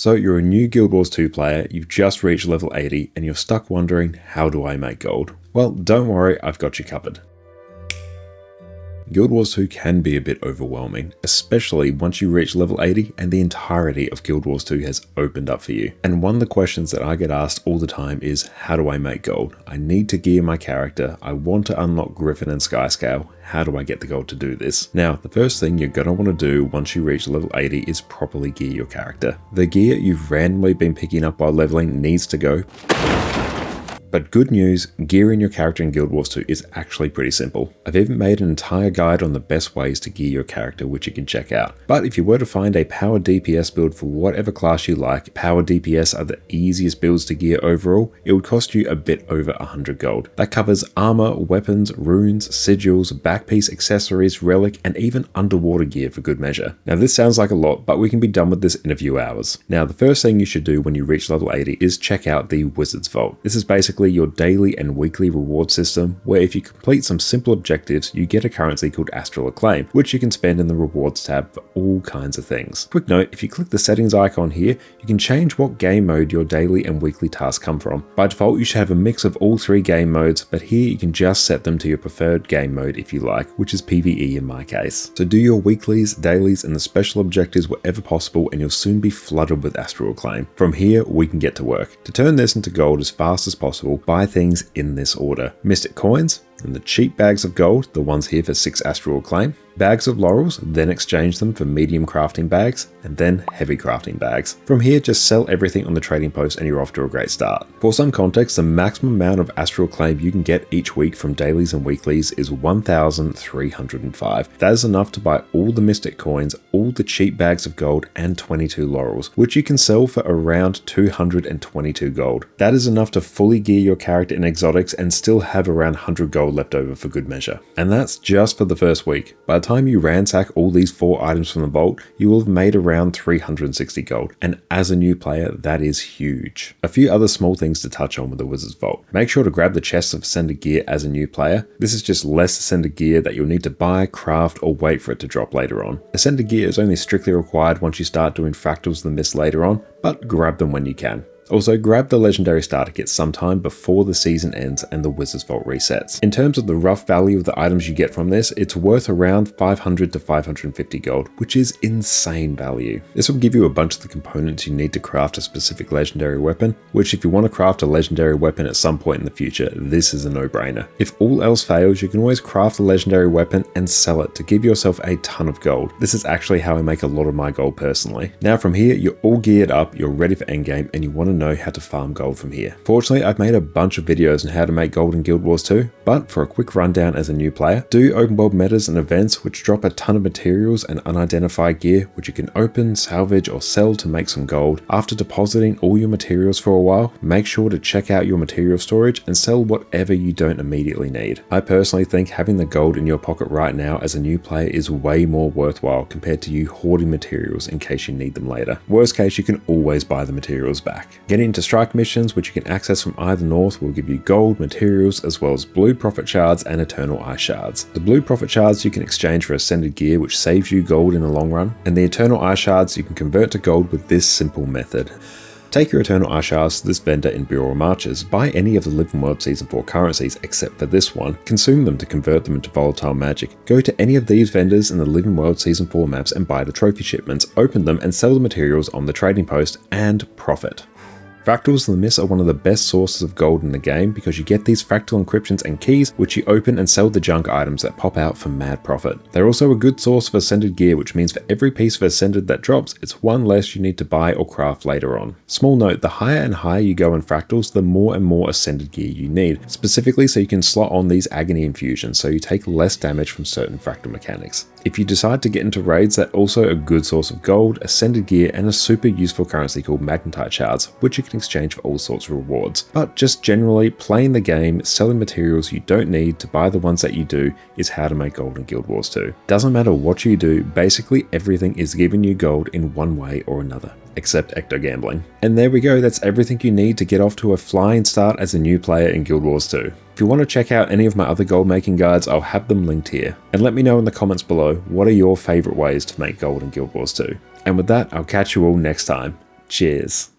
So you're a new Guild Wars 2 player, you've just reached level 80, and you're stuck wondering, how do I make gold? Well, don't worry, I've got you covered. Guild Wars 2 can be a bit overwhelming, especially once you reach level 80 and the entirety of Guild Wars 2 has opened up for you. And one of the questions that I get asked all the time is, how do I make gold? I need to gear my character, I want to unlock Griffin and Skyscale, how do I get the gold to do this? Now, the first thing you're going to want to do once you reach level 80 is properly gear your character. The gear you've randomly been picking up while leveling needs to go. But good news, gearing your character in Guild Wars 2 is actually pretty simple. I've even made an entire guide on the best ways to gear your character, which you can check out. But if you were to find a power DPS build for whatever class you like, power DPS are the easiest builds to gear overall, it would cost you a bit over 100 gold. That covers armor, weapons, runes, sigils, backpiece, accessories, relic, and even underwater gear for good measure. Now this sounds like a lot, but we can be done with this in a few hours. Now the first thing you should do when you reach level 80 is check out the Wizard's Vault. This is basically your daily and weekly reward system, where if you complete some simple objectives, you get a currency called Astral Acclaim, which you can spend in the rewards tab for all kinds of things. Quick note, if you click the settings icon here, you can change what game mode your daily and weekly tasks come from. By default, you should have a mix of all three game modes, but here you can just set them to your preferred game mode if you like, which is PvE in my case. So do your weeklies, dailies, and the special objectives wherever possible, and you'll soon be flooded with Astral Acclaim. From here, we can get to work. To turn this into gold as fast as possible, buy things in this order: Mystic Coins, and the cheap bags of gold, the ones here for 6 Astral Acclaim, bags of laurels, then exchange them for medium crafting bags, and then heavy crafting bags. From here, just sell everything on the trading post and you're off to a great start. For some context, the maximum amount of Astral Acclaim you can get each week from dailies and weeklies is 1,305. That is enough to buy all the Mystic Coins, all the cheap bags of gold, and 22 laurels, which you can sell for around 222 gold. That is enough to fully gear your character in exotics and still have around 100 gold left over for good measure. And that's just for the first week. By the time you ransack all these 4 items from the vault, you will have made around 360 gold, and as a new player, that is huge. A few other small things to touch on with the Wizard's Vault. Make sure to grab the chests of Ascended gear as a new player. This is just less Ascended gear that you'll need to buy, craft, or wait for it to drop later on. Ascended gear is only strictly required once you start doing Fractals of the Mist later on, but grab them when you can. Also, grab the legendary starter kit sometime before the season ends and the Wizard's Vault resets. In terms of the rough value of the items you get from this, it's worth around 500 to 550 gold, which is insane value. This will give you a bunch of the components you need to craft a specific legendary weapon, which if you want to craft a legendary weapon at some point in the future, this is a no-brainer. If all else fails, you can always craft a legendary weapon and sell it to give yourself a ton of gold. This is actually how I make a lot of my gold personally. Now from here, you're all geared up, you're ready for endgame, and you want to know how to farm gold from here. Fortunately, I've made a bunch of videos on how to make gold in Guild Wars 2, but for a quick rundown as a new player, do open world metas and events which drop a ton of materials and unidentified gear which you can open, salvage, or sell to make some gold. After depositing all your materials for a while, make sure to check out your material storage and sell whatever you don't immediately need. I personally think having the gold in your pocket right now as a new player is way more worthwhile compared to you hoarding materials in case you need them later. Worst case, you can always buy the materials back. Getting into strike missions, which you can access from either north, will give you gold, materials, as well as blue profit shards and eternal ice shards. The blue profit shards you can exchange for ascended gear, which saves you gold in the long run, and the eternal ice shards you can convert to gold with this simple method. Take your Eternal Ice Shards to this vendor in Bureau Marches, buy any of the Living World Season 4 currencies except for this one, consume them to convert them into volatile magic. Go to any of these vendors in the Living World Season 4 maps and buy the trophy shipments, open them and sell the materials on the trading post and profit. Fractals of the Mist are one of the best sources of gold in the game because you get these fractal encryptions and keys which you open and sell the junk items that pop out for mad profit. They're also a good source of ascended gear, which means for every piece of ascended that drops, it's one less you need to buy or craft later on. Small note, the higher and higher you go in fractals, the more and more ascended gear you need, specifically so you can slot on these agony infusions so you take less damage from certain fractal mechanics. If you decide to get into raids, that's also a good source of gold, ascended gear, and a super useful currency called magnetite shards, which you can exchange for all sorts of rewards. But just generally, playing the game, selling materials you don't need to buy the ones that you do is how to make gold in Guild Wars 2. Doesn't matter what you do, basically everything is giving you gold in one way or another, except ecto gambling. And there we go, that's everything you need to get off to a flying start as a new player in Guild Wars 2. If you want to check out any of my other gold making guides, I'll have them linked here. And let me know in the comments below, what are your favourite ways to make gold in Guild Wars 2? And with that, I'll catch you all next time. Cheers.